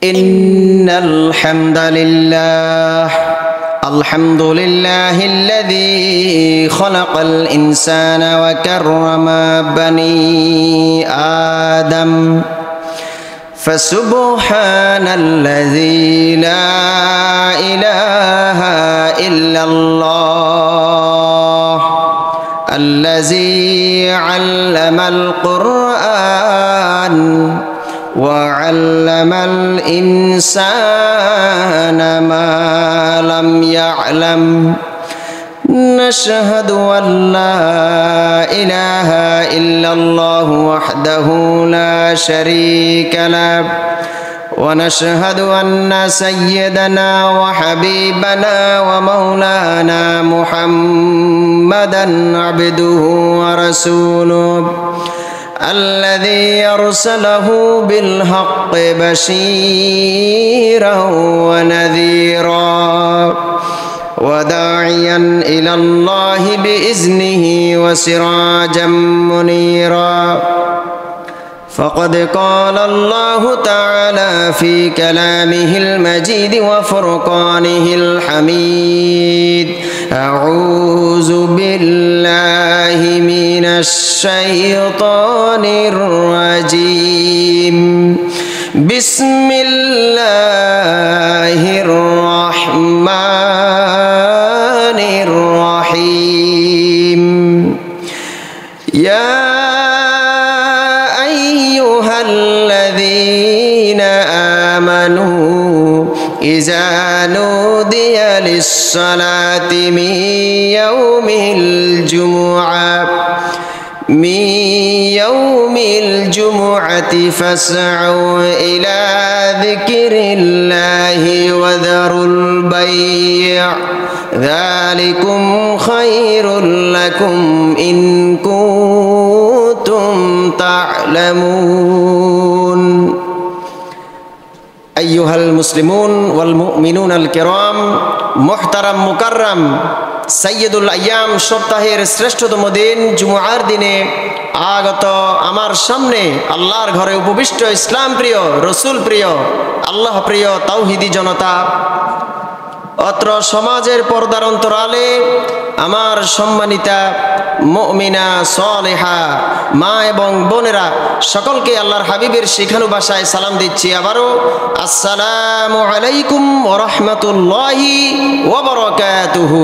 إن الحمد لله الذي خلق الإنسان وكرم بني آدم فسبحان الذي لا إله إلا الله الذي علم القرآن وعلم الإنسان ما لم يعلم نشهد أن لا إله إلا الله وحده لا شريك له ونشهد أن سيدنا وحبيبنا ومولانا محمدا عبده ورسوله الذي أرسله بالحق بشيرا ونذيرا وداعيا إلى الله بإذنه وسراجا منيرا فقد قال الله تعالى في كلامه المجيد وفرقانه الحميد أعوذ بالله من الشيطان الرجيم بسم الله الرحمن الرحيم يا أيها الذين آمنوا إذا نودي للصلاة من يوم الجمعة فاسعوا إلى ذكر الله وذروا البيع ذلكم خير لكم إن كنتم تعلمون أيها المسلمون والمؤمنون الكرام محترم مكرم সাইয়্যিদুল আইয়াম সপ্তাহের শ্রেষ্ঠতম দিন জুমআর দিনে আগত আমার সামনে আল্লাহর ঘরে উপবিষ্ট ইসলাম প্রিয় রাসূল প্রিয় আল্লাহ প্রিয় তাওহীদি জনতা অত্র সমাজের পর্দার অন্তরালে আমার সম্মানিতা মুমিনা সালেহা মা এবং বোনেরা সকলকে আল্লাহর হাবিবের শিখানো ভাষায় সালাম দিচ্ছি আবারো আসসালামু আলাইকুম ওয়া রাহমাতুল্লাহি ওয়া বারাকাতুহু।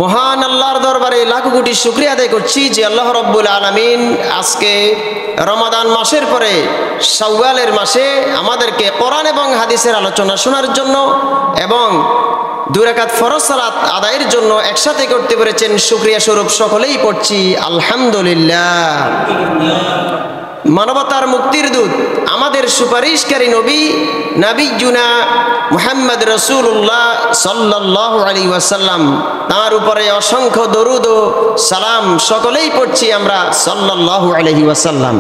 মহান আল্লাহর দরবারে লাখ কোটি শুকরিয়া আদায় করছি যে আল্লাহ রাব্বুল আলামিন আজকে রমাদান মাসের পরে শাওয়ালের মাসে আমাদেরকে কোরআন এবং হাদিসের আলোচনা শোনার জন্য এবং দুই রাকাত ফরজ সালাত আদায়ের জন্য একসাথে করতে পেরেছেন। শুকরিয়া স্বরূপ সকলেই পড়ছি আলহামদুলিল্লাহ। মানবতার মুক্তির দূত আমাদের সুপারিশকারী নবী নাবিয়ুনা মুহাম্মদ রাসূলুল্লাহ সাল্লাল্লাহু আলাইহি ওয়াসাল্লাম তার উপরে অসংখ্য দরুদ ও সালাম সকলেই পড়ছি আমরা সাল্লাল্লাহু আলাইহি ওয়াসাল্লাম।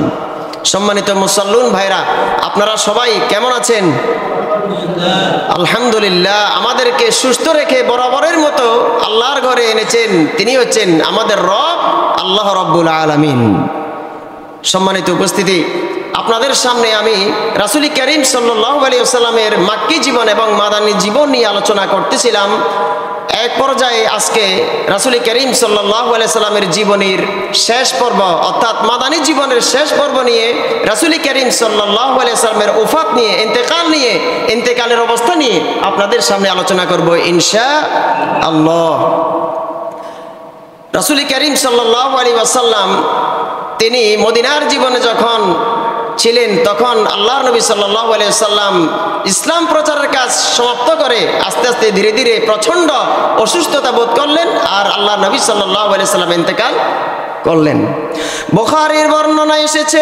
সম্মানিত মুসল্লুন ভাইরা, আপনারা সবাই কেমন আছেন? আলহামদুলিল্লাহ। আমাদেরকে সুস্থ রেখে বরাবরের মতো আল্লাহর ঘরে এনেছেন, তিনি হচ্ছেন আমাদের রব আল্লাহ রাব্বুল আলামিন। সম্মানিত উপস্থিতি, আপনাদের সামনে আমি রাসূল করিম সাল্লাল্লাহু আলাইহি ওয়াসাল্লামের মাক্কি জীবন এবং মাদানী জীবন নিয়ে আলোচনা করতেছিলাম। এক পর্যায়ে আজকে রাসূল করিম সাল্লাল্লাহু আলাইহি ওয়াসাল্লামের জীবনীর শেষ পর্ব অর্থাৎ মাদানী জীবনের শেষ পর্ব নিয়ে রাসূল করিম সাল্লাল্লাহু আলাইহি ওয়াসাল্লামের ওফাত নিয়ে, ইন্তেকালের অবস্থা নিয়ে আপনাদের সামনে আলোচনা করব ইনশাআল্লাহ। রাসূল করিম সাল্লাল্লাহু আলাইহি ওয়াসাল্লাম তিনি মদিনার জীবনে যখন ছিলেন তখন আল্লাহর নবী সাল্লাল্লাহু আলাইহি ওয়াসাল্লাম ইসলাম প্রচারের কাজ সমাপ্ত করে আস্তে আস্তে ধীরে ধীরে প্রচণ্ড অসুস্থতা বোধ করলেন আর আল্লাহর নবী সাল্লাল্লাহু আলাইহি ওয়াসাল্লাম ইন্তেকাল করলেন। বুখারীর বর্ণনা এসেছে,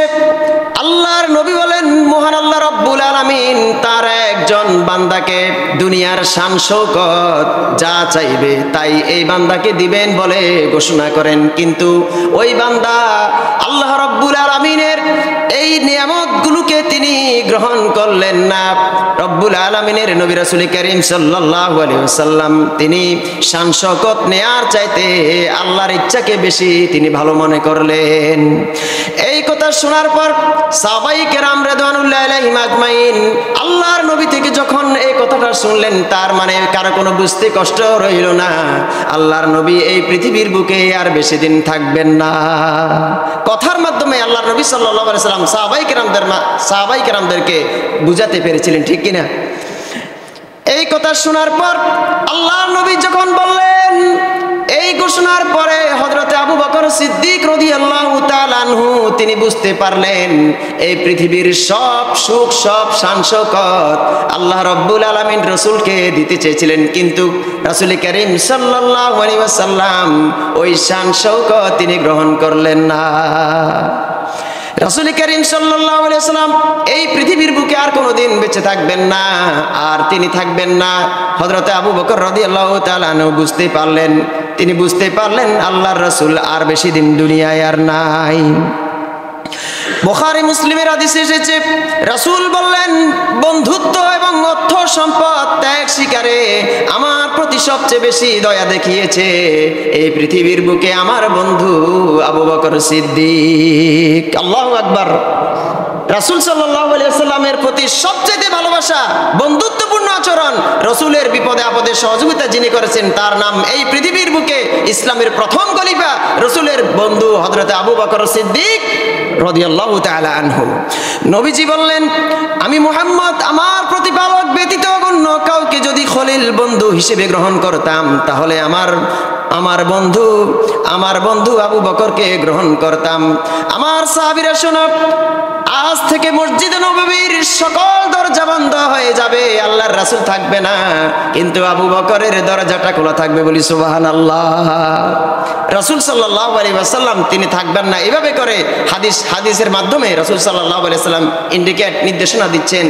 আল্লাহর নবী বলেন, মহান আল্লাহ রাব্বুল আলামিন তার একজন বান্দাকে দুনিয়ার শান শৌকত যা চাইবে তাই এই বান্দাকে দিবেন বলে ঘোষণা করেন, কিন্তু ওই বান্দা আল্লাহ রাব্বুল আলামিনের এই নিয়ামতগুলোকে তিনি গ্রহণ করলেন না। রব্বুল আলামিনের নবী রাসূল করিম সাল্লাল্লাহু আলাইহি ওয়াসাল্লাম তিনি শান শওকত নেয়ার চাইতে আল্লাহর ইচ্ছাকে বেশি তিনি ভালো মনে করলেন। এই কথা শোনার পর সাহাবায়ে কেরাম রিদওয়ানুল্লাহি আলাইহিম আজমাইন আল্লাহর নবী থেকে যখন এই কথাটা শুনলেন, তার মানে কারো কোনো বুঝতে কষ্ট রইল না, আল্লাহর নবী এই পৃথিবীর বুকে আর বেশি দিন থাকবেন না। কথার মাধ্যমে আল্লাহর নবী সাল্লাল্লাহু আলাইহি ওয়াসাল্লাম সাহাবায়ে কেরামদেরকে বুঝাতে পেরেছিলেন, ঠিক কিনা? এই কথা শোনার পর আল্লাহর নবী যখন বললেন, এই ঘোষণার পরে হযরতে আবু বকর সিদ্দিক রাদিয়াল্লাহু তাআলা আনহু তিনি বুঝতে পারলেন এই পৃথিবীর সব সুখ সব শান শওকত আল্লাহ রাব্বুল আলামিন রাসূলকে দিতে চেয়েছিলেন, কিন্তু রাসূল করিম সাল্লাল্লাহু আলাইহি ওয়াসাল্লাম ওই শান শওকত তিনি গ্রহণ করলেন না। রাসূল করিম সাল্লাল্লাহু আলাইহি ওয়াসাল্লাম এই পৃথিবীর বুকে আর কোনোদিন বেঁচে থাকবেন না, আর তিনি থাকবেন না। হযরতে আবু বকর রাদিয়াল্লাহু তাআলা আনহু তিনি বুঝতে পারলেন আল্লাহর রাসূল আর বেশি দিন দুনিয়ায় আর নাই। বুখারী মুসলিমের হাদিসে এসেছে, রাসূল বললেন, বন্ধুত্ব এবং অর্থ সম্পদ ত্যাগ স্বীকারে আমার প্রতি সবচেয়ে বেশি দয়া দেখিয়েছে এই পৃথিবীর বুকে আমার বন্ধু আবু বকর সিদ্দিক। আল্লাহু আকবার। রাসূল সাল্লাল্লাহু আলাইহি ওয়াসাল্লামের প্রতি সবচেয়ে ভালোবাসা, বন্ধুত্বপূর্ণ আচরণ, রাসূলের বিপদে আপদে সহযোগিতা যিনি করেছেন তার নাম এই পৃথিবীর বুকে ইসলামের প্রথম খলিফা রাসূলের বন্ধু হযরতে আবু বকর সিদ্দিক রাদিয়াল্লাহু তাআলা আনহু। নবীজি বললেন, আমি মুহাম্মদ আমার প্রতিপালক ব্যতীত অন্য কাউকে যদি খলিল বন্ধু হিসেবে গ্রহণ করতাম তাহলে আমার বন্ধু আবু বকরকে গ্রহণ করতাম। আমার সাহাবীরা শোনো, আজ থেকে মসজিদে নববীর সকল দরজা বন্ধ হয়ে যাবে, আল্লাহর রাসূল থাকবে না, কিন্তু আবু বকরের দরজাটা খোলা থাকবে, বলি সুবহানাল্লাহ। রাসূল সাল্লাল্লাহু আলাইহি ওয়াসাল্লাম তিনি থাকবেন না, এভাবে করে হাদিসের মাধ্যমে রাসূল সাল্লাল্লাহু আলাইহি ওয়াসাল্লাম নির্দেশনা দিচ্ছেন।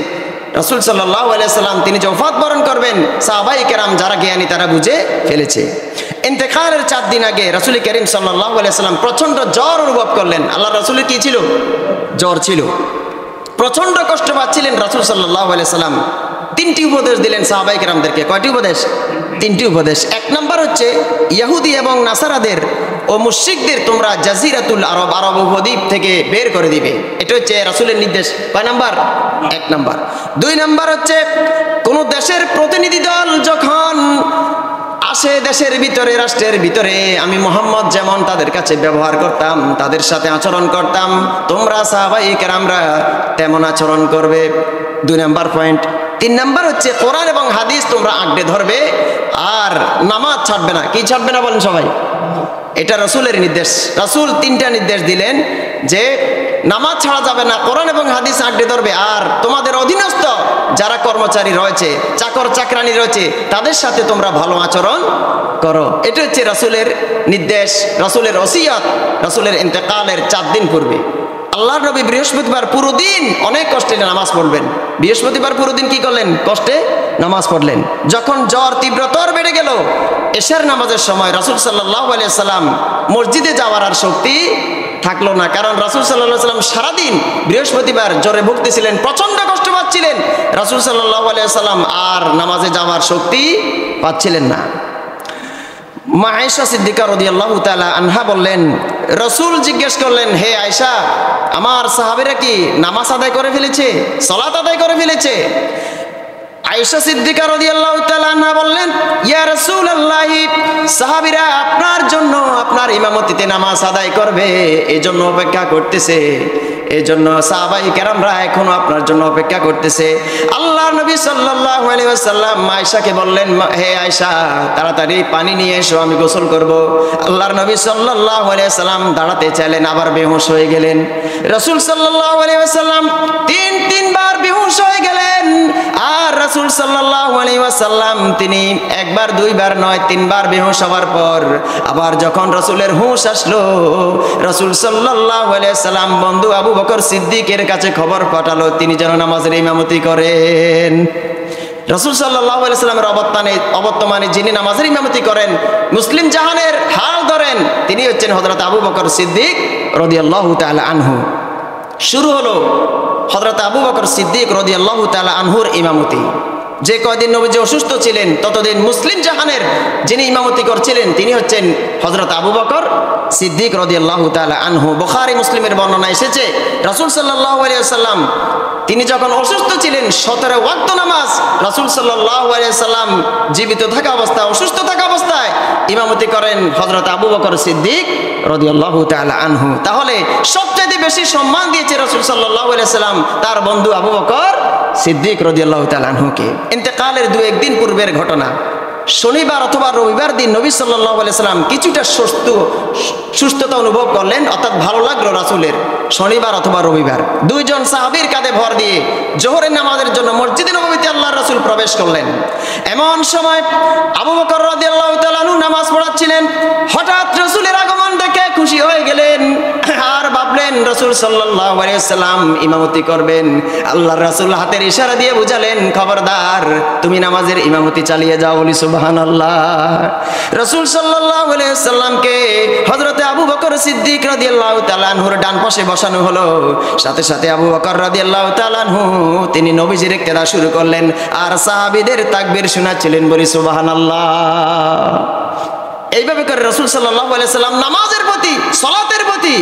রাসূল সাল্লাল্লাহু আলাইহি ওয়াসাল্লাম তিনি যে ওফাত বরণ করবেন, সাহাবায়ে কেরাম যারা জ্ঞানী তারা বুঝে ফেলেছে। ইন্তেকালের 4 দিন আগে রাসূল করিম সাল্লাল্লাহু আলাইহি ওয়াসাল্লাম প্রচন্ড জ্বর অনুভব করলেন। আল্লাহর রাসূলের কি ছিল? জ্বর ছিল, প্রচন্ড কষ্ট পাচ্ছিলেন রাসূল সাল্লাল্লাহু আলাইহি ওয়াসাল্লাম। 3টি উপদেশ দিলেন সাহাবায়ে কেরামদেরকে। কয়টি উপদেশ? 3টি উপদেশ। 1 নাম্বার হচ্ছে, ইহুদি এবং নাসারাদের ও মুশরিকদের তোমরা জাজিরাতুল আরব উপদ্বীপ থেকে বের করে দিবে। এটা হচ্ছে রাসূলের নির্দেশ। কয় নাম্বার? 1 নাম্বার। 2 নাম্বার হচ্ছে, কোন দেশের প্রতিনিধি দল যখন আসে দেশের ভিতরে, রাষ্ট্রের ভিতরে, আমি মুহাম্মদ যেমন তাদের কাছে ব্যবহার করতাম, তাদের সাথে আচরণ করতাম, তোমরা সাহাবায়ে কেরামরা তেমন আচরণ করবে। 2 নাম্বার পয়েন্ট। 3 নাম্বার হচ্ছে, কোরআন এবং হাদিস তোমরা আঁকড়ে ধরবে আর নামাজ ছাড়বে না। কি ছাড়বে না বলেন সবাই? এটা রাসূলের নির্দেশ। রাসূল 3টা নির্দেশ দিলেন যে নামাজ ছাড়া যাবে না, কোরআন এবং হাদিস আঁকড়ে ধরবে, আর তোমাদের অধীনস্থ যারা কর্মচারী রয়েছে, চাকর চাকরানি রয়েছে, তাদের সাথে তোমরা ভালো আচরণ করো। এটা হচ্ছে রাসূলের নির্দেশ, রাসূলের ওসিয়ত। রাসূলের ইন্তেকালের 4 দিন পূর্বে আল্লাহর নবী বৃহস্পতিবার পুরো দিন অনেক কষ্টে নামাজ পড়বেন। বৃহস্পতিবার পুরো দিন কি করলেন? কষ্টে নামাজ পড়লেন। যখন জ্বর তীব্রতর বেড়ে গেল, এশার নামাজের সময় রাসূল সাল্লাল্লাহু আলাইহি ওয়াসাল্লাম মসজিদে যাওয়ার আর শক্তি থাকলো না, কারণ রাসূল সাল্লাল্লাহু আলাইহি ওয়াসাল্লাম সারাদিন বৃহস্পতিবার জ্বরে ভুগতেছিলেন, প্রচন্ড কষ্ট পাচ্ছিলেন। রাসূল সাল্লাল্লাহু আলাইহি ওয়াসাল্লাম আর নামাজে যাওয়ার শক্তি পাচ্ছিলেন না। মা আয়েশা সিদ্দিকা রাদিয়াল্লাহু তাআলা আনহা বললেন, রাসূল জিজ্ঞেস করলেন, হে আয়েশা, আমার সাহাবীরা কি নামাজ আদায় করে ফেলেছে, সালাত আদায় করে ফেলেছে? আয়েশা সিদ্দিকা রাদিয়াল্লাহু তাআলা আনহা বললেন, ইয়া রাসূলুল্লাহ, সাহাবীরা আপনার জন্য আপনার ইমামতিতে নামাজ আদায় করবে, এজন্য অপেক্ষা করতেছে, এজন্য সাহাবায়ে কেরামরা এখনো আপনার জন্য অপেক্ষা করতেছে। আল্লাহর নবী সাল্লাল্লাহু আলাইহি ওয়াসাল্লাম আয়েশাকে বললেন, হে আয়েশা, তাড়াতাড়ি পানি নিয়ে এসো, আমি গোসল করব। আল্লাহর নবী সাল্লাল্লাহু আলাইহি ওয়াসাল্লাম দাঁড়াতে চাইলেন, আবার বেহুশ হয়ে গেলেন। রাসূল সাল্লাল্লাহু আলাইহি ওয়াসাল্লাম তিনবার বেহুশ হয়ে গেলেন। আর রাসূল সাল্লাল্লাহু আলাইহি ওয়াসাল্লাম তিনি একবার দুইবার নয় 3বার বেহুশ হওয়ার পর আবার যখন রাসূলের হুঁশ আসলো, রাসূল সাল্লাল্লাহু আলাইহি ওয়াসাল্লাম বন্ধু আবু বকর সিদ্দিকের কাছে খবর পাঠালো তিনি যেন নামাজের ইমামতি করেন। রাসূল সাল্লাল্লাহু আলাইহি ওয়াসাল্লামের অবর্তমানে যিনি নামাজের ইমামতি করেন, মুসলিম জাহানের হাল ধরেন, তিনি হচ্ছেন হযরত আবু বকর সিদ্দিক রাদিয়াল্লাহু তাআলা আনহু। শুরু হলো হযরত আবু বকর সিদ্দিক রাদিয়াল্লাহু তাআলা আনহুর ইমামতি। যে কয়দিন নবীজি অসুস্থ ছিলেন ততদিন মুসলিম জাহানের যিনি ইমামতি করছিলেন তিনি হচ্ছেন হযরত আবু বকর সিদ্দিক রাদিয়াল্লাহু তাআলা আনহু। বুখারী মুসলিমের বর্ণনা এসেছে রাসূল সাল্লাল্লাহু আলাইহি ওয়াসাল্লাম তিনি যখন অসুস্থ ছিলেন 17 ওয়াক্ত নামাজ রাসূল সাল্লাল্লাহু আলাইহি ওয়াসাল্লাম জীবিত থাকা অবস্থায় অসুস্থ থাকা অবস্থায় ইমামতি করেন হযরত আবু বকর সিদ্দিক রাদিয়াল্লাহু তাআলা আনহু। তাহলে সবচেয়ে বেশি সম্মান দিয়েছে রাসূল সাল্লাল্লাহু আলাইহি ওয়াসাল্লাম তার বন্ধু আবু বকর সিদ্দিক রাদিয়াল্লাহু তাআলা আনহুকে। ইন্তেকালের 2-1 দিন পূর্বের ঘটনা, শনিবার অথবা রবিবার দিন নবী সাল্লাল্লাহু আলাইহি সাল্লাম কিছুটা সুস্থতা অনুভব করলেন, অর্থাৎ ভালো লাগলো রাসূলের। শনিবার অথবা রবিবার দুইজন সাহাবীর কাঁধে ভর দিয়ে জোহরের নামাজের জন্য মসজিদে নববীতে আল্লাহর রাসূল প্রবেশ করলেন। এমন সময় আবু বকর রাদিয়াল্লাহু তাআলা আনহু নামাজ পড়াচ্ছিলেন। হঠাৎ রাসূলের আগমন দেখে খুশি হয়ে গেলেন আর ভাবলেন রাসূল সাল্লাল্লাহু আলাইহি ওয়াসাল্লাম ইমামতি করবেন। আল্লাহর রাসূল হাতের ইশারা দিয়ে বুঝালেন, খবরদার তুমি নামাজের ইমামতি চালিয়ে যাও, বলি সুবহানাল্লাহ। রাসূল সাল্লাল্লাহু আলাইহি ওয়াসাল্লামকে হযরত আবু বকর সিদ্দিক রাদিয়াল্লাহু তাআলা আনহুর ডান পাশে বসানো হলো। সাথে সাথে আবু বকর রাদিয়াল্লাহু তাআলা আনহু তিনি নবীজির ইক্তেদা শুরু করলেন আর সাহাবীদের তাকবীর শোনাচ্ছিলেন, বলি সুবহানাল্লাহ। এইভাবে করে রাসূল সাল্লাল্লাহু আলাইহি ওয়াসাল্লাম নামাজের প্রতি সালাতের প্রতি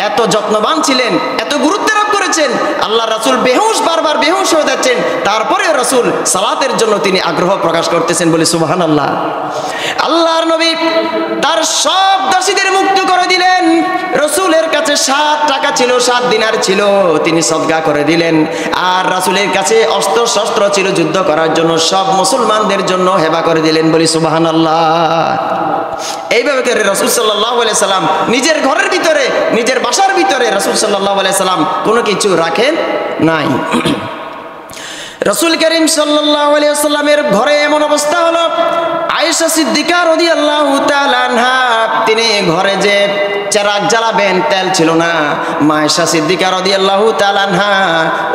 এত যত্নবান ছিলেন, এত গুরুত্ব আরোপ করেছেন। আল্লাহর রাসূল বেহুশ বারবার বেহুশ হয়ে যাচ্ছেন, তারপরেও রাসূল সালাতের জন্য তিনি আগ্রহ প্রকাশ করতেছেন, বলি সুবহানাল্লাহ। আল্লাহর নবী তার সব দাসীদের মুক্ত করে দিলেন। রাসূলের কাছে 7 টাকা ছিল, 7 দিনার ছিল, তিনি সদকা করে দিলেন। আর রাসূলের কাছে অস্ত্র শস্ত্র ছিল যুদ্ধ করার জন্য, সব মুসলমানদের জন্য হেবা করে দিলেন, বলি সুবহানাল্লাহ। এইভাবে করে রাসূল সাল্লাল্লাহু আলাইহি সাল্লাম নিজের ঘরের ভিতরে নিজের বাসার ভিতরে রাসূল সাল্লাল্লাহু আলাইহি সাল্লাম কোনো কিছু রাখেন নাই। রাসূল করিম সাল্লাল্লাহু আলাইহি ওয়াসাল্লামের ঘরে এমন অবস্থা হলো, আয়েশা সিদ্দিকা রাদিয়াল্লাহু তাআলা আনহা তিনি ঘরে যে চিরাগ জ্বালাবেন তেল ছিল না। মা আয়েশা সিদ্দিকা রাদিয়াল্লাহু তাআলা আনহা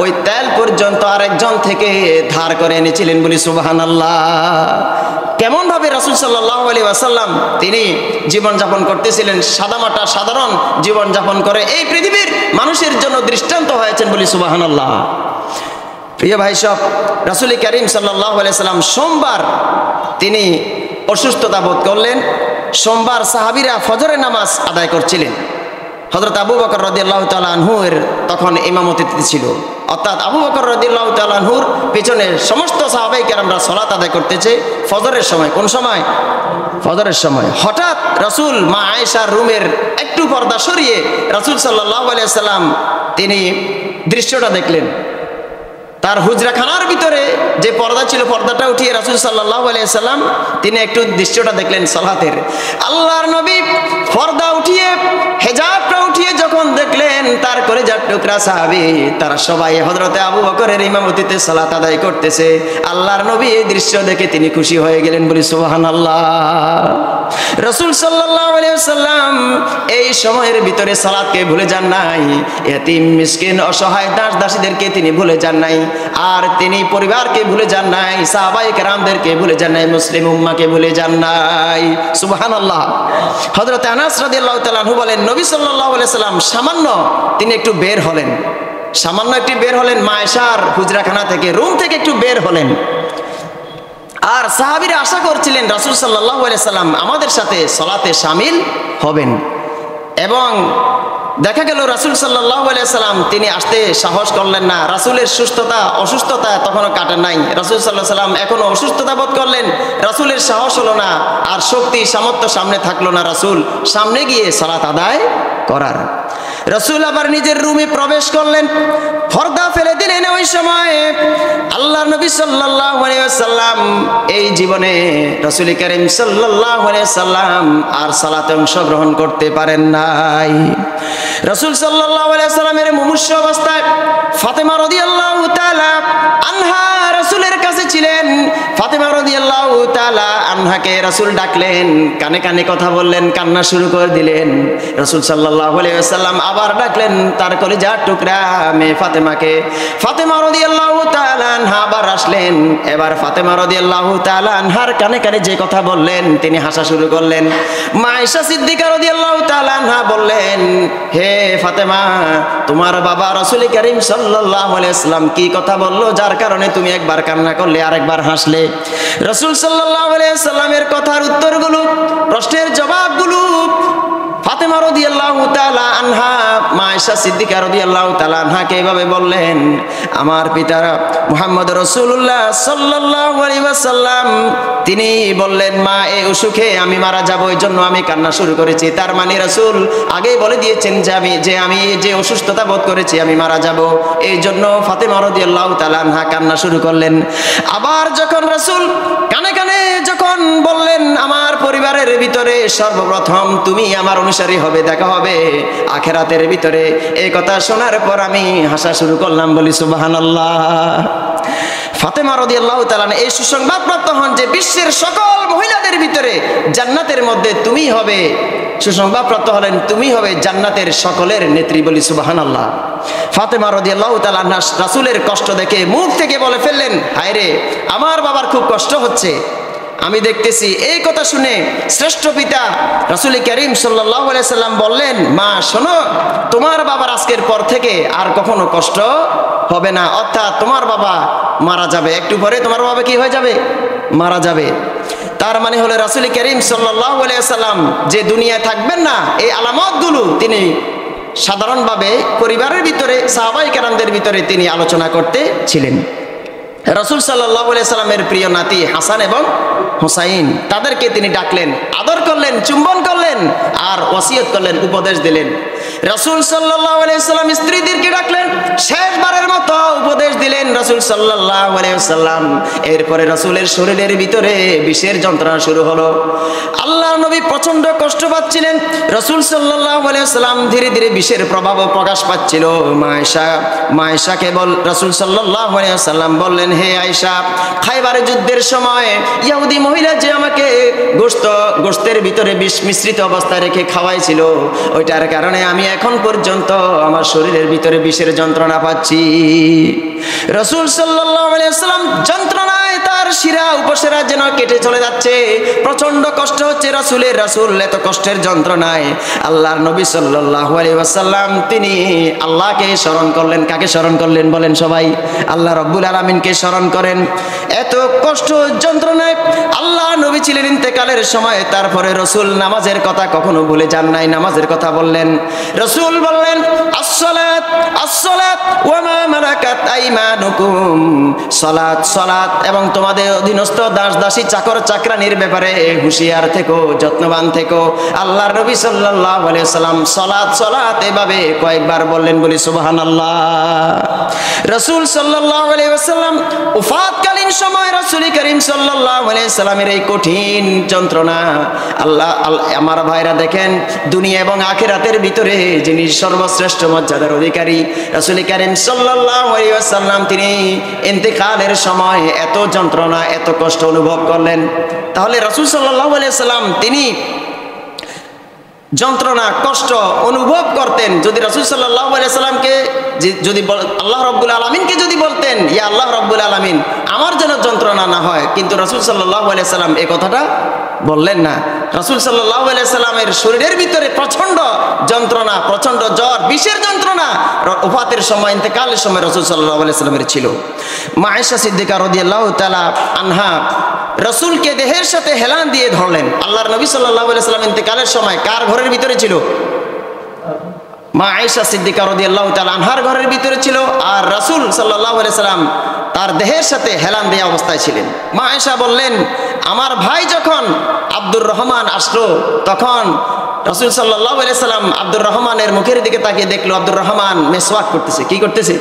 ওই তেল পর্যন্ত আরেকজন থেকে ধার করে এনেছিলেন, বলি সুবহানাল্লাহ। কেমন ভাবে রাসূল সাল্লাল্লাহু আলাইহি ওয়াসাল্লাম তিনি জীবনযাপন করতেছিলেন, সাদামাটা সাধারণ জীবনযাপন করে এই পৃথিবীর মানুষের জন্য দৃষ্টান্ত হয়েছেন, বলি সুবহানাল্লাহ। প্রিয় ভাই সব, রাসূল করিম সাল্লাল্লাহু আলাইহি সাল্লাম সোমবার তিনি অসুস্থতা বোধ করলেন। সোমবার সাহাবীরা ফজরের নামাজ আদায় করছিলেন। হযরত আবু বকর রাদিয়াল্লাহু তাআলা আনহুর তখন ইমামতিতে ছিল, অর্থাৎ আবু বকর রাদিয়াল্লাহু তাআলা আনহুর পিছনে সমস্ত সাহাবায়ে কেরামরা সালাত আদায় করতেছে ফজরের সময়। কোন সময়? ফজরের সময়। হঠাৎ রাসূল মা আয়েশার রুমের একটু পর্দা সরিয়ে রাসূল সাল্লাল্লাহু আলাইহি সাল্লাম তিনি দৃশ্যটা দেখলেন। তার হুজরাখানার ভিতরে যে পর্দা ছিল পর্দাটা উঠিয়ে রাসূল সাল্লাল্লাহু আলাইহি সাল্লাম তিনি একটু দৃশ্যটা দেখলেন সালাতের। আল্লাহর নবী পর্দা উঠিয়ে হিজাবটা উঠিয়ে যখন দেখলেন তার কলিজার টুকরা সাহাবী তারা সবাই হযরতে আবু বকরের ইমামতিতে সালাত আদায় করতেছে, আল্লাহর নবী এই দৃশ্য দেখে তিনি খুশি হয়ে গেলেন, বলি সুবহানাল্লাহ। রাসূল সাল্লাল্লাহু আলাইহি ওয়াসাল্লাম এই সময়ের ভিতরে সালাতকে ভুলে যান নাই, এতিম মিসকিন অসহায় দাস দাসীদেরকে তিনি ভুলে যান নাই, আর তিনি পরিবারকে ভুলে যান নাই, সাহাবায়ে কেরামদেরকে ভুলে যান নাই, মুসলিম উম্মাহকে ভুলে যান নাই, সুবহানাল্লাহ। হযরত আনাস রাদিয়াল্লাহু তাআলা আনহু বলেন, নবী সাল্লাল্লাহু আলাইহি সাল্লাম সামান্য তিনি একটু বের হলেন, সামান্য একটু বের হলেন মা আয়েশার হুজরাখানা থেকে, রুম থেকে একটু বের হলেন। আর সাহাবীরা আশা করছিলেন রাসূল সাল্লাল্লাহু আলাইহি সাল্লাম আমাদের সাথে সালাতে শামিল হবেন। এবং দেখা গেল রাসূল সাল্লাল্লাহু আলাইহি সাল্লাম তিনি আসতে সাহস করলেন না। রাসূলের অসুস্থতা তখনও কাটে নাই। রাসূল সাল্লাল্লাহু আলাইহি সাল্লাম এখনো অসুস্থতা বোধ করলেন, রাসূলের সাহস হলো না, আর শক্তি সামর্থ্য সামনে থাকলো না রাসূল সামনে গিয়ে সালাত আদায় করার। রাসূল আবার নিজের রুমে প্রবেশ করলেন, পর্দা ফেলে দিলেন। ওই সময় আল্লাহর নবী সাল্লাল্লাহু আলাইহি ওয়াসাল্লাম এই জীবনে রাসূল করিম সাল্লাল্লাহু আলাইহি ওয়াসাল্লাম আর সালাতে অংশগ্রহণ করতে পারেন নাই। রাসূল সাল্লাল্লাহু আলাইহি ওয়াসাল্লামের মুমূর্ষ অবস্থায় ফাতেমা রাদিয়াল্লাহু তাআলা আনহা রাসূলের কাছে ছিলেন। ফাতেমা রাদিয়াল্লাহু তাআলা আনহাকে রাসূল ডাকলেন, কানে কানে কথা বললেন, কান্না শুরু করে দিলেন। রাসূল সাল্লাল্লাহু আলাইহি ওয়াসাল্লাম আবার ডাকলেন তার কলিজার টুকরা মেয়ে ফাতেমাকে। ফাতেমা রাদিয়াল্লাহু তাআলা আনহা আবার আসলেন। এবার ফাতেমা রাদিয়াল্লাহু তাআলা আনহার কানে কানে যে কথা বললেন তিনি হাসা শুরু করলেন। মা আয়েশা সিদ্দিকা রাদিয়াল্লাহু তাআলা আনহা বললেন, হে ফাতেমা, তোমার বাবা রাসূল করিম সাল্লাল্লাহু আলাইহি ওয়াসাল্লাম কি কথা বললো যার কারণে তুমি একবার কান্না করলে আর একবার হাসলে? রাসূল সাল্লাল্লাহু আলাইহি ওয়াসাল্লামের কথার উত্তরগুলো, প্রশ্নের জবাবগুলো ফাতেমা রাদিয়াল্লাহু তাআলা আনহা মা আয়েশা সিদ্দিকা রাদিয়াল্লাহু তাআলা আনহাকে এইভাবে বললেন, আমার পিতা মুহাম্মদ রাসূলুল্লাহ সাল্লাল্লাহু আলাইহি ওয়াসাল্লাম তিনি বললেন, মা এই অসুখে আমি মারা যাব, এই জন্য আমি কান্না শুরু করেছি। তার মানে রাসূল আগেই বলে দিয়েছেন যে আমি যে অসুস্থতা বোধ করেছি আমি মারা যাব, এই জন্য ফাতেমা রাদিয়াল্লাহু তাআলা আনহা কান্না শুরু করলেন। আবার যখন রাসূল কানে কানে যখন বললেন, আমার পরিবারের ভিতরে সর্বপ্রথম তুমি আমার অনুসারী হবে, দেখা হবে আখিরাতের ভিতরে, এই কথা শোনার পর আমি হাসা শুরু করলাম, বলি সুবহানাল্লাহ। ফাতেমা রাদিয়াল্লাহু তাআলা এই সুসংবাদ প্রাপ্ত হন যে বিশ্বের সকল মহিলাদের ভিতরে জান্নাতের মধ্যে তুমি হবে, সুসংবাদ প্রাপ্ত হলেন তুমি হবে জান্নাতের সকলের নেত্রী, বলি সুবহানাল্লাহ। ফাতেমা রাদিয়াল্লাহু তাআলা রাসূলের কষ্ট দেখে মুখ থেকে বলে ফেললেন, হায় রে, আমার বাবার খুব কষ্ট হচ্ছে আমি দেখতেছি। এই কথা শুনে শ্রেষ্ঠ পিতা রাসূল করিম সাল্লাল্লাহু আলাইহি সাল্লাম বললেন, মা শোনো, তোমার বাবার আজকের পর থেকে আর কখনো কষ্ট হবে না, অর্থাৎ তোমার বাবা মারা যাবে, একটু পরে তোমার বাবা কি হয়ে যাবে? মারা যাবে। তার মানে হলো রাসূল করিম সাল্লাল্লাহু আলাইহি সাল্লাম যে দুনিয়ায় থাকবেন না, এই আলামতগুলো তিনি সাধারণভাবে পরিবারের ভিতরে সাহাবায়ে কেরামদের ভিতরে তিনি আলোচনা করতেছিলেন। রাসূল সাল্লাল্লাহু আলাইহি সাল্লামের প্রিয় নাতি হাসান এবং হুসাইন, তাদেরকে তিনি ডাকলেন, আদর করলেন, চুম্বন করলেন আর ওসিয়ত করলেন, উপদেশ দিলেন। রাসূল সাল্লাল্লাহু আলাইহি সাল্লাম স্ত্রীদেরকে ডাকলেন, শেষবারের মতো উপদেশ দিলেন রাসূল সাল্লাল্লাহু আলাইহি সাল্লাম। এরপরে রাসূলের শরীরের ভিতরে বিষের যন্ত্রণা শুরু হলো। আল্লাহর নবী প্রচন্ড কষ্ট পাচ্ছিলেন। রাসূল সাল্লাল্লাহু আলাইহি সাল্লাম ধীরে ধীরে বিষের প্রভাবও প্রকাশ পাচ্ছিল। মা আয়েশাকে রাসূল সাল্লাল্লাহু আলাইহি সাল্লাম বললেন, হে আয়েশা, খায়বারের যুদ্ধের সময় ইহুদি মহিলা যে আমাকে গোশতের ভিতরে বিষ মিশ্রিত অবস্থায় রেখে খাওয়াইছিল, ওইটার কারণে আমি এখন পর্যন্ত আমার শরীরের ভিতরে বিষের যন্ত্রণা পাচ্ছি। রাসূল সাল্লাল্লাহু আলাইহি ওয়াসাল্লাম যন্ত্রণায় তার শিরা উপশিরা যেন কেটে চলে যাচ্ছে, প্রচন্ড কষ্ট হচ্ছে রাসূলের। রাসূল এত কষ্টের যন্ত্রণায় আল্লাহর নবী সাল্লাল্লাহু আলাইহি ওয়াসাল্লাম তিনি আল্লাহকে স্মরণ করলেন। কাকে স্মরণ করলেন বলেন সবাই? আল্লাহ রাব্বুল আলামিনকে স্মরণ করেন। এত কষ্ট যন্ত্রণায় আল্লাহ নবী ছিলেন ইন্তেকালের সময়, তারপরে রাসূল নামাজের কথা কখনো ভুলে যান নাই, নামাজের কথা বললেন। রাসূল বললেন, আসসালাত আসসালাত ওয়া মা মালাকাত আইমানুকুম, সালাত সালাত এবং তোমাদের অধীনস্থ দাস দাসী চাকর চাকরানির ব্যাপারে হুঁশিয়ার থেকো, যত্নবান থেকো। আল্লাহর নবী সাল্লাল্লাহু আলাইহি ওয়াসাল্লাম সালাত সালাত এভাবে কয়েকবার বললেন, বলি সুবহানাল্লাহ। রাসূল সাল্লাল্লাহু আলাইহি ওয়াসাল্লাম ওফাতকালীন সময় রাসূল করিম সাল্লাল্লাহু আলাইহি ওয়াসাল্লামের এই কঠিন যন্ত্রণা, আমার ভাইরা দেখেন, দুনিয়া এবং আখিরাতের ভিতরে যিনি সর্বশ্রেষ্ঠ মর্যাদার অধিকারী রাসূল করিম সাল্লাল্লাহু আলাইহি ওয়াসাল্লাম তিনি ইন্তেকালের সময় এত যন্ত্রণা এত কষ্ট অনুভব করলেন। তাহলে রাসূল সাল্লাল্লাহু আলাইহি ওয়াসাল্লাম তিনি যন্ত্রণা কষ্ট অনুভব করতেন। যদি রাসূল সাল্লাল্লাহু আলাইহি ওয়াসাল্লামকে যদি আল্লাহ রাব্বুল আলামিনকে যদি বলতেন, ইয়া আল্লাহ রাব্বুল আলামিন আমার যেন যন্ত্রণা না হয়, কিন্তু রাসূল সাল্লাল্লাহু আলাইহি ওয়াসাল্লাম এই কথাটা বললেন না। রাসূল সাল্লাল্লাহু আলাইহি ওয়াসাল্লামের শরীরের ভিতরে প্রচন্ড যন্ত্রণা, প্রচন্ড জ্বর, বিষের যন্ত্রণা ওফাতের সময়, ইন্তেকালের সময় রাসূল সাল্লাল্লাহু আলাইহি ওয়াসাল্লামের ছিল। মা আয়েশা সিদ্দিকা রাদিয়াল্লাহু তাআলা আনহা রাসূলকে দেহের সাথে হেলান দিয়ে ধরলেন। আল্লাহর নবী সাল্লাল্লাহু আলাইহি ওয়াসাল্লাম ইন্তেকালের সময় কার ঘরের ভিতরে ছিল? মা আয়েশা সিদ্দিকা রাদিয়াল্লাহু তাআলা আনহার ঘরের ভিতরে ছিল, আর রাসূল সাল্লাল্লাহু আলাইহি ওয়াসাল্লাম তার দেহের সাথে হেলান দেওয়া অবস্থায় ছিলেন। মা আয়েশা বললেন, আমার ভাই যখন আব্দুর রহমান আসলো, তখন রাসূল সাল্লাল্লাহু আলাইহি ওয়াসাল্লাম আব্দুর রহমানের মুখের দিকে তাকিয়ে দেখলো আব্দুর রহমান মেসওয়াক করতেছে। কি করতেছে?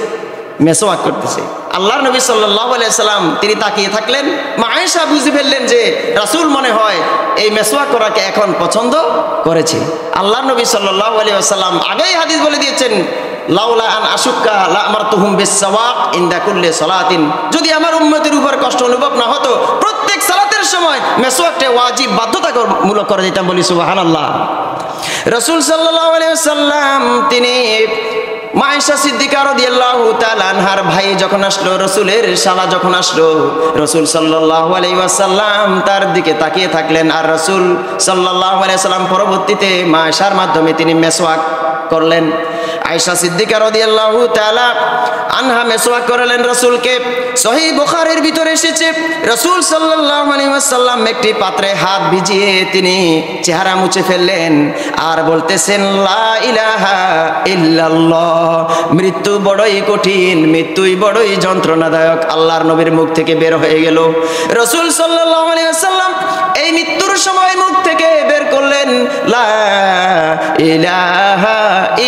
মেসওয়াক করতেছে। আল্লাহর নবী সাল্লাল্লাহু আলাইহি ওয়াসাল্লাম তিনি তাকিয়ে থাকলেন। মা আয়েশা বুঝে ফেললেন যে রাসূল মনে হয় এই মেসওয়াক করাকে এখন পছন্দ করেছে। আল্লাহর নবী সাল্লাল্লাহু আলাইহি ওয়াসাল্লাম আগেই হাদিস বলে দিয়েছেন, লাউলা আন আশুক্কা লা আমারতুহুম বিসওয়াক ইনদা কুল্লি সালাতিন, যদি আমার উম্মতের উপর কষ্ট অনুভব না হতো প্রত্যেক সালাতের নামাজের সময় মেসওয়াকটা ওয়াজিব বাধ্যতামূলক করে দিতাম, বলি সুবহানাল্লাহ। রাসূল সাল্লাল্লাহু আলাইহি ওয়াসাল্লাম তিনি মা আয়েশা সিদ্দিকা রাদিয়াল্লাহু তাআলা আনহার ভাই যখন আসলো, রাসূলের শালা যখন আসলো, রাসূল সাল্লাল্লাহু আলাইহি ওয়াসাল্লাম তার দিকে তাকিয়ে থাকলেন। আর রাসূল সাল্লাল্লাহু আলাইহি ওয়াসাল্লাম পরবর্তীতে মা আয়েশার মাধ্যমে তিনি মেসওয়াক করলেন। আয়েশা সিদ্দিকা রাদিয়াল্লাহু তাআলা আনহা মেসওয়াক করলেন রাসূলকে। সহিহ বুখারীর ভিতরে এসেছে রাসূল সাল্লাল্লাহু আলাইহি ওয়াসাল্লাম একটি পাত্রে হাত ভিজিয়ে তিনি চেহারা মুছে ফেললেন আর বলতেছেন, লা ইলাহা ইল্লাল্লাহ, মৃত্যু বড়ই কঠিন, মৃত্যুই বড়ই যন্ত্রণাদায়ক আল্লাহর নবীর মুখ থেকে বের হয়ে গেল। রাসূল সাল্লাল্লাহু আলাইহি ওয়াসাল্লাম এই মৃত্যুর সময় মুখ থেকে বের করলেন, লা ইলাহা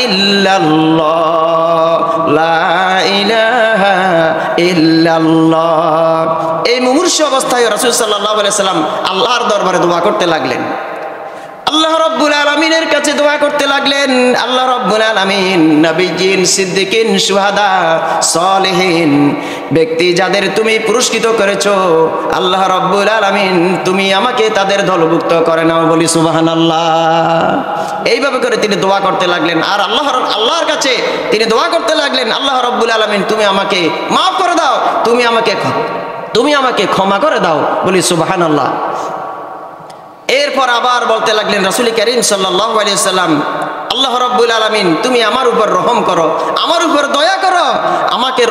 ইল্লাল্লাহ, লা ইলাহা ইল্লাল্লাহ। এই মুমূর্ষ অবস্থায় রাসূল সাল্লাল্লাহু আলাইহি ওয়াসাল্লাম আল্লাহর দরবারে দোয়া করতে লাগলেন, আল্লাহ রাব্বুল আলামিনের কাছে দোয়া করতে লাগলেন। আল্লাহ রাব্বুল আলামিন নবীজিন, সিদ্দিকিন, শুহাদা, সালেহিন ব্যক্তি যাদের তুমি পুরস্কৃত করেছো, আল্লাহ রাব্বুল আলামিন তুমি আমাকে তাদের দলভুক্ত করে নাও, বলি সুবহানাল্লাহ। এইভাবে করে তিনি দোয়া করতে লাগলেন আর আল্লাহর কাছে তিনি দোয়া করতে লাগলেন, আল্লাহ রাব্বুল আলামিন তুমি আমাকে মাফ করে দাও, তুমি আমাকে ক্ষমা করে দাও, বলি সুবহানাল্লাহ। এরপর আবার বলতে লাগলেন রাসূল করিম সাল্লাল্লাহু আলাইহি ওয়াসাল্লাম, আল্লাহ রাব্বুল আলামিন তুমি আমার উপর রহম করো, আমার উপর দয়া করো, আমাকে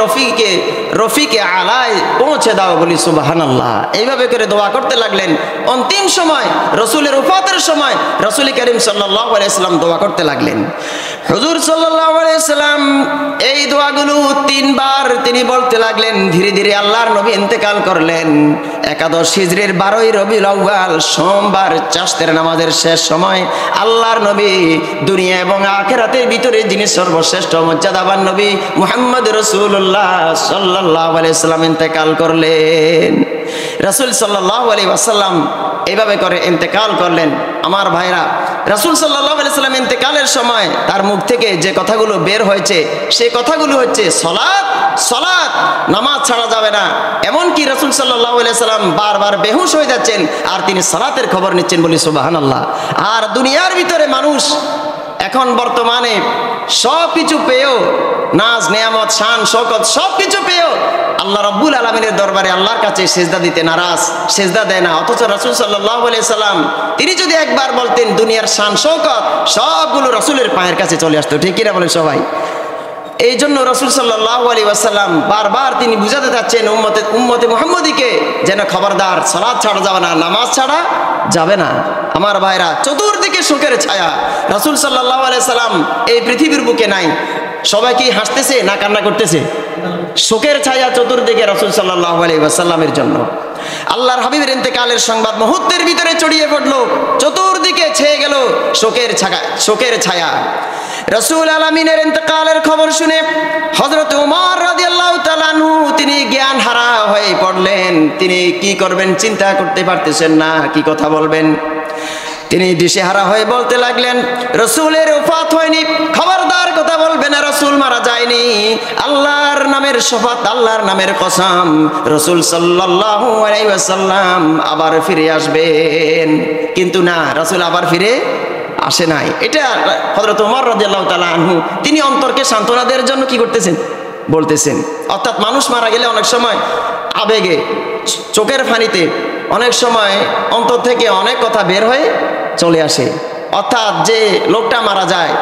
রফিকে আলায় পৌঁছে দাও, বলি সুবহানাল্লাহ। এইভাবে করে দোয়া করতে লাগলেন। অন্তিম সময় রাসূলের ওফাতের সময় রাসূল করিম সাল্লাল্লাহু আলাইহি ওয়াসাল্লাম দোয়া করতে লাগলেন। হুজুর সাল্লাল্লাহু আলাইহি ওয়াসাল্লাম এই দোয়াগুলো 3 বার তিনি বলতে লাগলেন। ধীরে ধীরে আল্লাহর নবী ইন্তেকাল করলেন। একাদশ হিজরির 12ই রবিউল আউয়াল সোমবার চাশতের নামাজের শেষ সময় আল্লাহর নবী দুনিয়া এবং আখিরাতের ভিতরে যিনি সর্বশ্রেষ্ঠ মর্যাদাবান নবী মুহাম্মদ রাসূলুল্লাহ সাল্লাল্লাহু আলাইহি ওয়াসাল্লাম ইন্তেকাল করলেন। রাসূল সাল্লাল্লাহু আলাইহি ওয়াসাল্লাম এইভাবে করে ইন্তেকাল করলেন। আমার ভাইরা, রাসূল সাল্লাল্লাহু আলাইহি ওয়াসাল্লাম ইন্তেকালের সময় তার মুখ থেকে যে কথাগুলো বের হয়েছে সেই কথাগুলো হচ্ছে সালাত, সালাত, নামাজ ছাড়া যাবে না। এমনকি রাসূল সাল্লাল্লাহু আলাইহি ওয়াসাল্লাম বারবার বেহুশ হয়ে যাচ্ছেন আর তিনি সালাতের খবর নিচ্ছেন, বলি সুবহানাল্লাহ। আর দুনিয়ার ভিতরে মানুষ এখন বর্তমানে সব কিছু পেয়েও, নাজ নেয়ামত শান শওকত সব কিছু পেয়েও আল্লাহ রাব্বুল আলামিনের দরবারে আল্লাহর কাছে সেজদা দিতে নারাজ, সেজদা দেয় না। অথচ রাসূল সাল্লাল্লাহু আলাইহি সাল্লাম তিনি যদি একবার বলতেন দুনিয়ার শান শওকত সবগুলো রাসূলের পায়ের কাছে চলে আসতো, ঠিক কিনা বলেন সবাই? এই জন্য রাসূল সাল্লাল্লাহু আলাইহি ওয়াসাল্লাম বারবার তিনি বুঝাতে যাচ্ছেন উম্মতে মুহাম্মদীকে যেন খবরদার, সালাত ছাড়া যাবে না, নামাজ ছাড়া যাবে না। আমার ভাইরা, চতুর্দিকে শোকের ছায়া। রাসূল সাল্লাল্লাহু আলাইহি সাল্লাম এই পৃথিবীর বুকে নাই। সবাই কি হাসতেছে না কান্না করতেছে? শোকের ছায়া চতুর্দিকে রাসূল সাল্লাল্লাহু আলাইহি ওয়াসাল্লামের জন্য। আল্লাহর হাবিবের ইন্তেকালের সংবাদ মুহূর্তের ভিতরে ছড়িয়ে পড়লো, চতুর্দিকে ছেয়ে গেল শোকের ছায়া। রাসূল আলামিনের ইন্তেকালের খবর শুনে হযরত ওমর রাদিয়াল্লাহু তাআলা আনহু তিনি জ্ঞান হারা হয়ে পড়লেন। তিনি কি করবেন চিন্তা করতে পারতেছেন না, কি কথা বলবেন। তিনি দিশেহারা হয়ে বলতে লাগলেন, রাসূলের ওফাত হয়নি, খবরদার কথা বলবে না, রাসূল মারা যায়নি। আল্লাহর নামের শপথ, আল্লাহর নামের কসম, রাসূল সাল্লাল্লাহু আলাইহি ওয়াসাল্লাম আবার ফিরে আসবেন। কিন্তু না, রাসূল আবার ফিরে আসে নাই। এটা হযরত ওমর রাদিয়াল্লাহু তাআলা আনহু তিনি অন্তরকে সান্ত্বনা দেওয়ার জন্য কি করতেছেন, বলতেছেন। অর্থাৎ মানুষ মারা গেলে অনেক সময় আবেগে, চোখের পানিতে অনেক সময় অন্তর থেকে অনেক কথা বের হয়ে চলে আসে। অর্থাৎ যে লোকটা মারা যায়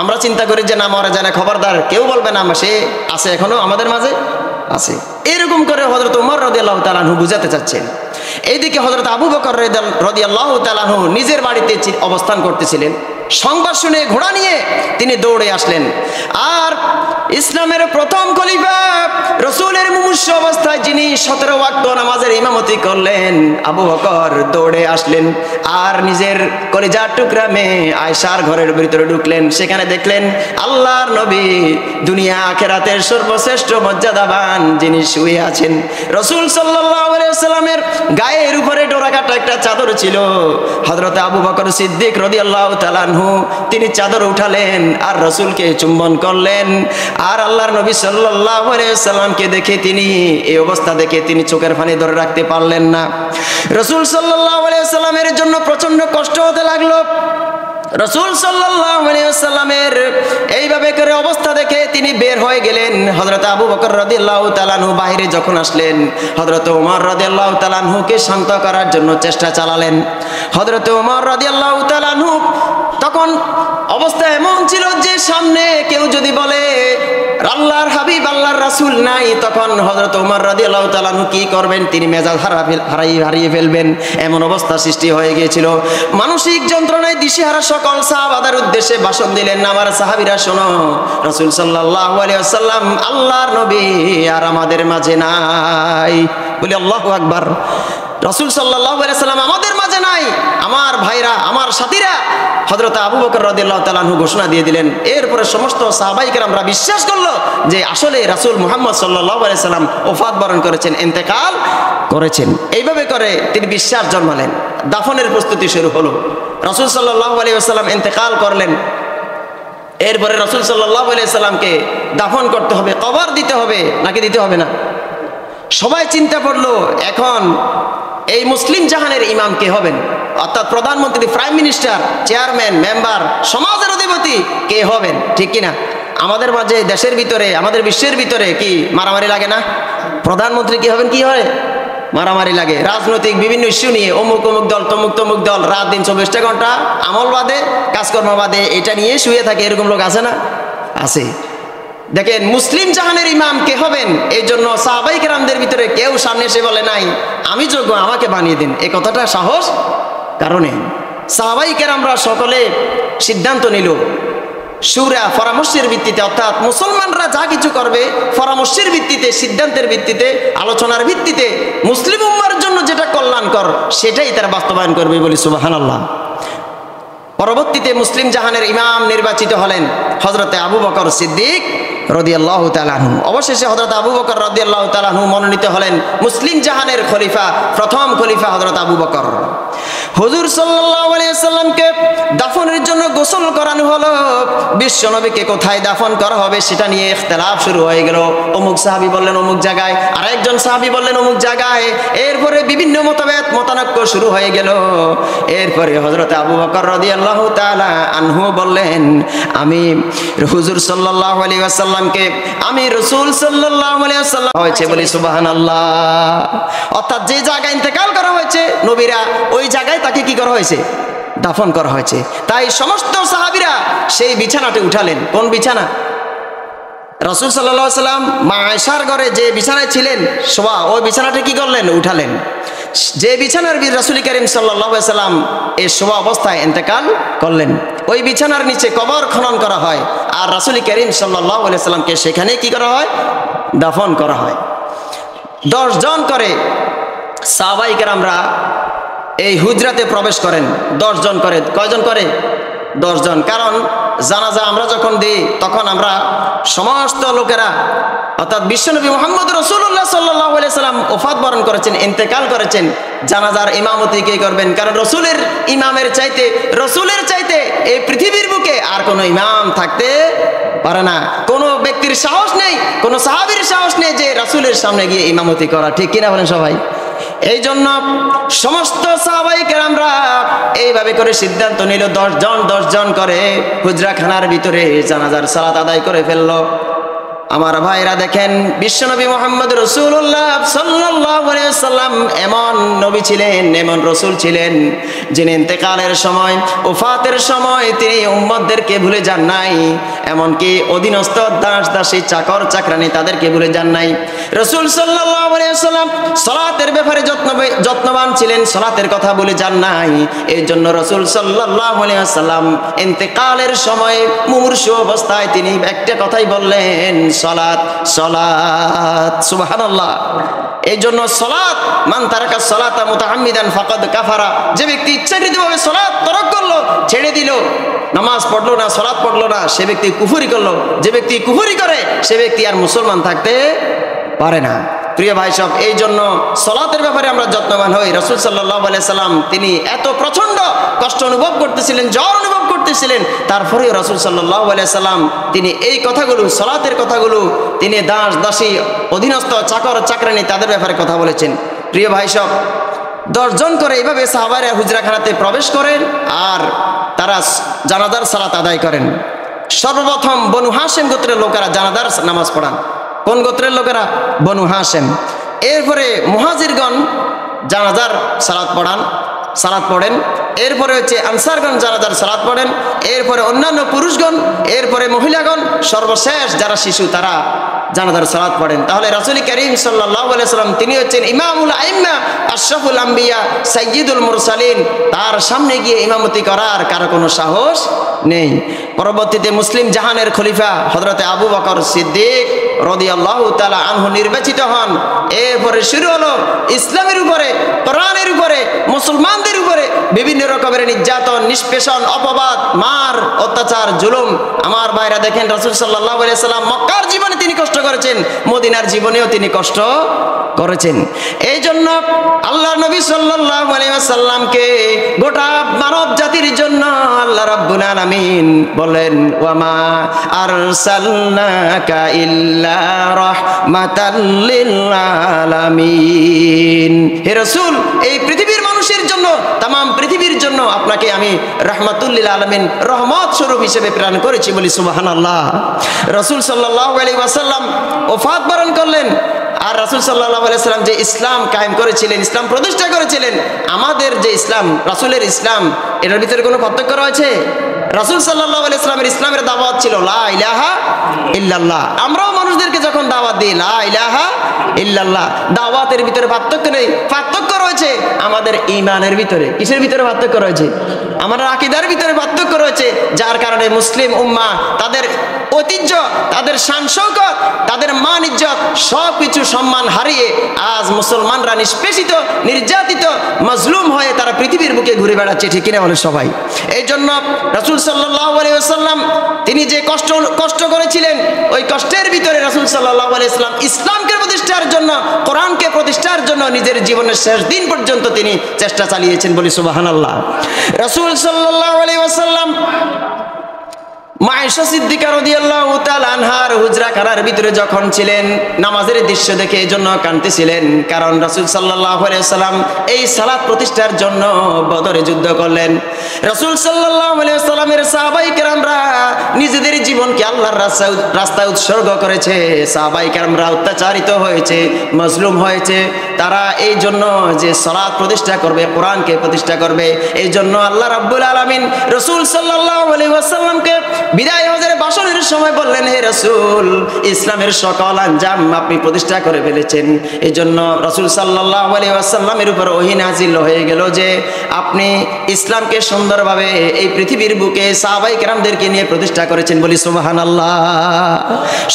আমরা চিন্তা করি যে না, মারা যায় না, খবরদার কেউ বলবে না, সে আছে, এখনো আমাদের মাঝে আছে। এরকম করে হযরত ওমর রাদিয়াল্লাহু তাআলা আনহু বুঝাতে চাচ্ছেন। এইদিকে হযরত আবু বকর রাদিয়াল্লাহু তাআলা আনহু নিজের বাড়িতে অবস্থান করতেছিলেন। সংবাদ শুনে ঘোড়া নিয়ে তিনি দৌড়ে আসলেন। আর ইসলামের প্রথম খলিফা, রাসূলের মুমূর্ষ অবস্থায় যিনি 17 ওয়াক্ত নামাজের ইমামতি করলেন, আবু বকর দৌড়ে আসলেন আর নিজের কলিজার টুকরা মেয়ে আয়েশার ঘরের ভিতরে ঢুকলেন। সেখানে দেখলেন আল্লাহর নবী দুনিয়া আখিরাতের সর্বশ্রেষ্ঠ মর্যাদাবান যিনি শুয়ে আছেন। রাসূল সাল্লাল্লাহু আলাইহি ওয়াসাল্লামের গায়ের উপরে ডোরাকাটা একটা চাদর ছিল। হযরত আবু বকর সিদ্দিক রাদিয়াল্লাহু তাআলা আনহু তিনি চাদর উঠালেন আর রাসূলকে চুম্বন করলেন। আর আল্লাহর নবী সাল্লাল্লাহু আলাইহি ওয়াসাল্লামকে দেখে তিনি এই অবস্থা অবস্থা দেখে তিনি চোখের পানি ধরে রাখতে পারলেন না। রাসূল সাল্লাল্লাহু আলাইহি ওয়াসাল্লামের জন্য প্রচন্ড কষ্ট হতে লাগলো। রাসূল সাল্লাল্লাহু আলাইহি ওয়াসাল্লামের এইভাবে করে অবস্থা দেখে তিনি বের হয়ে গেলেন। হযরত আবু বকর রাদিয়াল্লাহু তাআলা আনহু বাইরে যখন আসলেন, হযরত ওমর রাদিয়াল্লাহু তাআলা আনহুকে শান্ত করার জন্য চেষ্টা চালালেন। হযরত ওমর রাদিয়াল্লাহু তাআলা আনহু তখন অবস্থা এমন ছিল যে সামনে কেউ যদি বলে আল্লাহর হাবিব আল্লাহর রাসূল নাই, তখন হযরত ওমর রাদিয়াল্লাহু তাআলা আনহু কি করবেন? তিনি মেজাজ হারিয়ে ফেলবেন, এমন অবস্থা সৃষ্টি হয়ে গিয়েছিল। মানসিক যন্ত্রণায় দিশেহারা সকল সাহাবাদের উদ্দেশ্যে ভাষণ দিলেন, আমার সাহাবীরা শোনো, রাসূল সাল্লাল্লাহু আলাইহি ওয়াসাল্লাম আল্লাহর নবী আর আমাদের মাঝে নাই। বলি আল্লাহু আকবার। রাসূল সাল্লাল্লাহু আলাইহি ওয়াসাল্লাম আমাদের মাঝে নাই। আমার ভাইরা, আমার সাথীরা, হযরত আবু বকর রাদিয়াল্লাহু তাআলা আনহু ঘোষণা দিয়ে দিলেন। এরপরে সমস্ত সাহাবায়ে কেরামরা বিশ্বাস করলো যে আসলে রাসূল মুহাম্মদ সাল্লাল্লাহু আলাইহি ওয়াসাল্লাম ওফাত বরণ করেছেন, ইন্তেকাল করেছেন। এইভাবে করে তিনি বিশ্বাস জন্মালেন। দাফনের প্রস্তুতি শুরু হলো। রাসূল সাল্লাল্লাহু আলাইহি ওয়াসাল্লাম ইন্তেকাল করলেন। এরপরে রাসূল সাল্লাল্লাহু আলাইহি ওয়াসাল্লামকে দাফন করতে হবে, কবর দিতে হবে নাকি দিতে হবে না? সবাই চিন্তা করলো এখন এই মুসলিম জাহানের ইমাম কে হবেন? অর্থাৎ প্রধানমন্ত্রী, প্রাইম মিনিস্টার, চেয়ারম্যান, মেম্বার, সমাজের অধিপতি কে হবেন? ঠিক কিনা? আমাদের মাঝে, দেশের ভিতরে, আমাদের বিশ্বের ভিতরে কি মারামারি লাগে না? প্রধানমন্ত্রী কি হবেন? কি হয়? মারামারি লাগে। রাজনৈতিক বিভিন্ন ইস্যু নিয়ে অমুক অমুক দল, তমুক দল, রাত দিন 24টা ঘন্টা আমল বাদে, কাজকর্ম বাদে এটা নিয়ে শুয়ে থাকে। এরকম লোক আছে না? আছে। দেখেন মুসলিম জাহানের ইমাম কে হবেন, এই জন্য সাহাবায়ে কেরামদের ভিতরে কেউ সামনে এসে বলে নাই আমি যোগ্য, আমাকে বানিয়ে দিন। এই কথাটা সাহস কারণে সাহাবায়ে কেরামরা সকলে সিদ্ধান্ত নিল শুরা, পরামর্শের ভিত্তিতে, অর্থাৎ মুসলমানরা যা কিছু করবে পরামর্শের ভিত্তিতে, সিদ্ধান্তের ভিত্তিতে, আলোচনার ভিত্তিতে মুসলিম উম্মার জন্য যেটা কল্যাণকর সেটাই তারা বাস্তবায়ন করবে। বলি সুবহানাল্লাহ। পরবর্তীতে মুসলিম জাহানের ইমাম নির্বাচিত হলেন হযরত আবু বকর সিদ্দিক রাদিয়াল্লাহু তাআলা আনহু। অবশেষে হযরত আবু বকর রাদিয়াল্লাহু তাআলা আনহু মনোনীত হলেন মুসলিম জাহানের খলিফা, প্রথম খলিফা হযরত আবু বকর। হুজুর সাল্লাল্লাহু আলাইহি ওয়াসাল্লামকে দাফনের জন্য গোসল করানো হলো। বিশ্বনবীকে কোথায় দাফন করা হবে সেটা নিয়ে ইখতিলাফ শুরু হয়ে গেল। অমুক সাহাবী বললেন অমুক জায়গায়, আরেকজন সাহাবী বললেন অমুক জায়গায়। এরপরে বিভিন্ন মতানৈক্য শুরু হয়ে গেল। এরপরে হযরত আবু বকর রাদিয়াল্লাহু তাআলা আনহু বললেন, আমি হুজুর সাল্লাল্লাহু আলাইহি ওয়াসাল্লামকে, আমি রাসূল সাল্লাল্লাহু আলাইহি ওয়াসাল্লাম হয়েছে। বলি সুবহানাল্লাহ। অর্থাৎ যে জায়গায় ইন্তেকাল করা হয়েছে নবীরা, ওই জায়গায় তাকে কি করা হয়েছে? দাফন করা হয়েছে। তাই সমস্ত সাহাবীরা সেই বিছানাটি উঠালেন। কোন বিছানা? রাসূল সাল্লাল্লাহু আলাইহি ওয়াসাল্লাম মা আয়েশার ঘরে যে বিছানায় ছিলেন শোয়া, ওই বিছানাটি কি করলেন? উঠালেন। যে বিছানার রাসূল করিম সাল্লাল্লাহু আলাইহি ওয়াসাল্লাম এই শোয়া অবস্থায় ইন্তেকাল করলেন, ওই বিছানার নিচে কবর খনন করা হয়। আর রাসূল করিম সাল্লাল্লাহু আলাইহি ওয়াসাল্লামকে সেখানে কি করা হয়? দাফন করা হয়। 10 জন করে সাহাবায়ে কেরামরা এই হুজরাতে প্রবেশ করেন। 10 জন করে। কয়জন করে? 10 জন। কারণ জানাজা আমরা যখন দিই তখন আমরা সমস্ত লোকেরা, অর্থাৎ বিশ্বনবী মুহাম্মদ রাসূলুল্লাহ সাল্লাল্লাহু আলাইহি ওয়াসাল্লাম ওফাত বরণ করেছেন, ইন্তেকাল করেছেন, জানাজার ইমামতি কে করবেন? কারণ রসুলের ইমামের চাইতে, রসুলের চাইতে এই পৃথিবীর বুকে আর কোনো ইমাম থাকতে পারে না। কোনো ব্যক্তির সাহস নেই, কোনো সাহাবীর সাহস নেই যে রাসূলের সামনে গিয়ে ইমামতি করা। ঠিক কিনা বলেন সবাই? এই জন্য সমস্ত সাহাবায়ে কেরামরা এইভাবে করে সিদ্ধান্ত নিল, 10 জন করে হুজরাখানার ভিতরে জানাজার সালাত আদায় করে ফেললো। আমার ভাইরা দেখেন, বিশ্বনবী মুহাম্মদ রাসূলুল্লাহ সাল্লাল্লাহু আলাইহি ওয়াসাল্লাম এমন নবী ছিলেন, এমন রাসূল ছিলেন, যিনি ইন্তেকালের সময়, ওফাতের সময় তিনি উম্মতদেরকে ভুলে যান নাই। এমনকি অধীনস্থ দাস দাসী, চাকর চাকরানী তাদেরকে ভুলে যান নাই। রাসূল সাল্লাল্লাহু আলাইহি ওয়াসাল্লাম সালাতের ব্যাপারে যত্নবান ছিলেন, সালাতের কথা ভুলে যান নাই। এই জন্য রাসূল সাল্লাল্লাহু আলাইহি ওয়াসাল্লাম ইন্তেকালের সময় মুমূর্ষু অবস্থায় তিনি একটা কথাই বললেন, সালাত সালাত। সুবহানাল্লাহ। এই জন্য সালাত, মান তারাকা সালাতা মুতাআম্মিদান ফাকাদ কাফারা। যে ব্যক্তি ইচ্ছাকৃতভাবে সালাত তরক করলো, ছেড়ে দিল, নামাজ পড়লো না, সালাত পড়লো না, সে ব্যক্তি কুফরি করলো। যে ব্যক্তি কুফরি করে সে ব্যক্তি আর মুসলমান থাকতে পারে না। প্রিয় ভাই সব, এই জন্য সালাতের ব্যাপারে আমরা যত্নবান হই। রাসূল সাল্লাল্লাহু আলাইহি সাল্লাম তিনি এত প্রচন্ড কষ্ট অনুভব করতেছিলেন, জ্বর অনুভব করতেছিলেন, তারপরেও রাসূল সাল্লাল্লাহু আলাইহি সাল্লাম তিনি এই কথাগুলো, সালাতের কথাগুলো তিনি দাস দাসী, অধীনস্থ, চাকর চাকরানী তাদের ব্যাপারে কথা বলেছেন। প্রিয় ভাই সব, 10 জন করে এইভাবে সাহাবারা হুজরাখানাতে প্রবেশ করেন আর তারা জানাজার সালাত আদায় করেন। সর্বপ্রথম বনু হাশেম গোত্রের লোকেরা জানাজার নামাজ পড়ান। কোন গোত্রের লোকেরা? বনু হাশেম। এরপরে মুহাজিরগণ জানাজার সালাত পড়েন। এরপরে হচ্ছে আনসারগণ জানাজার সালাত পড়েন। এরপরে অন্যান্য পুরুষগণ, এরপরে মহিলাগণ, সর্বশেষ যারা শিশু তারা জানাজার সালাত পড়েন। তাহলে রাসূল করিম সাল্লাল্লাহু আলাইহি সাল্লাম তিনি হচ্ছেন ইমামুল আইম্মা, আশরাফুল আম্বিয়া, সাইয়্যিদুল মুরসালিন। তার সামনে গিয়ে ইমামতি করার কারো কোনো সাহস নেই। পরবর্তীতে মুসলিম জাহানের খলিফা হযরতে আবু বকর সিদ্দিক রাদিয়াল্লাহু তাআলা আনহু নির্বাচিত হন। এরপরে শুরু হলো ইসলামের উপরে, কোরআনের উপরে, মুসলমানদের উপরে বিভিন্ন রকমের নির্যাতন, নিষ্পেষণ, অপবাদ, মার, অত্যাচার, জুলুম। আমার ভাইরা দেখেন, রাসূল সাল্লাল্লাহু আলাইহি সাল্লাম মক্কার জীবনে তিনি কষ্ট করেছেন, মদিনার জীবনেও তিনি কষ্ট করেছেন। এই জন্য আল্লাহ নবী সাল্লাল্লাহু আলাইহি ওয়াসাল্লামকে গোটা মানব জাতির জন্য আল্লাহ রাব্বুল আলামিন বলেন, ওয়ামা আরসালনাকা ইল্লা রাহমাতাল লিল আলামিন। হে রাসূল, এই পৃথিবীর মানুষের জন্য, তামাম পৃথিবীর জন্য আপনাকে আমি রাহমাতুল লিল আলামিন, রহমত স্বরূপ হিসেবে প্রেরণ করেছি, বলি সুবহানাল্লাহ। রাসূল সাল্লাল্লাহু আলাইহি ওয়াসাল্লাম ওফাত বরণ করলেন। আর রাসূল সাল্লাল্লাহু আলাইহি ওয়াসাল্লাম যে ইসলাম কায়েম করেছিলেন, ইসলাম প্রতিষ্ঠা করেছিলেন, আমাদের যে ইসলাম, রাসূলের ইসলাম, এটার ভিতরে কোনো পার্থক্য রয়েছে? রাসূল সাল্লাল্লাহু আলাইহি ওয়াসাল্লামের ইসলামের দাওয়াত ছিল লা ইলাহা ইল্লাল্লাহ। আমরাও মানুষদেরকে যখন দাওয়াত দিই লা ইলাহা ইল্লাল্লাহ, দাওয়াতের ভিতরে পার্থক্য নেই। পার্থক্য রয়েছে আমাদের ঈমানের ভিতরে। কিসের ভিতরে পার্থক্য রয়েছে? আমাদের আকীদার ভিতরে পার্থক্য রয়েছে, যার কারণে মুসলিম উম্মাহ তাদের ঐতিহ্য, তাদের শান শৌকত, তাদের মান ইজ্জত সব কিছু সম্মান হারিয়ে আজ মুসলমানরা নিষ্পেষিত, নির্যাতিত, মাজলুম হয়ে তারা পৃথিবীর বুকে ঘুরে বেড়াচ্ছে, ঠিক কিনা বলে সবাই? এই জন্য রাসূল সাল্লাল্লাহু আলাইহি ওয়াসাল্লাম তিনি যে কষ্ট করেছিলেন, ওই কষ্টের ভিতরে রাসূল সাল্লাল্লাহু আলাইহি ওয়াসাল্লাম ইসলামকে প্রতিষ্ঠার জন্য, কোরআনকে প্রতিষ্ঠার জন্য নিজের জীবনের শেষ দিন পর্যন্ত তিনি চেষ্টা চালিয়েছেন, বলি সুবহানাল্লাহ। রাসূল সাল্লাল্লাহু আলাইহি ওয়াসাল্লাম মা আয়েশা সিদ্দিকা রাদিয়াল্লাহু তাআলা আনহার হুজরাখানার ভিতরে যখন ছিলেন, নামাজের দৃশ্য দেখে এজন্য কাঁদতেছিলেন, কারণ রাসূল সাল্লাল্লাহু আলাইহি ওয়াসাল্লাম এই সালাত প্রতিষ্ঠার জন্য বদরে যুদ্ধ করলেন। রাসূল সাল্লাল্লাহু আলাইহি ওয়াসাল্লামের সাহাবায়ে কেরামরা নিজেদের জীবনকে আল্লাহর রাস্তায় উৎসর্গ করেছে। সাহাবায়ে কেরামরা অত্যাচারিত হয়েছে, মাজলুম হয়েছে। তারা এই জন্য যে সালাত প্রতিষ্ঠা করবে, কোরআনকে প্রতিষ্ঠা করবে, এই জন্য আল্লাহ রাব্বুল আলামিন রাসূল সাল্লাল্লাহু আলাইহি ওয়াসাল্লামকে বিদায় হজের ভাষণের সময় বললেন, হে রাসূল, ইসলামের সকল আঞ্জাম আপনি প্রতিষ্ঠা করে ফেলেছেন। এই জন্য রাসূল সাল্লাল্লাহু আলাইহি ওয়াসাল্লামের উপর ওহী নাযিল হয়ে গেল যে আপনি ইসলামকে সুন্দরভাবে এই পৃথিবীর বুকে সাহাবায়ে কেরামদেরকে নিয়ে প্রতিষ্ঠা করেছেন, বলি সুবহানাল্লাহ।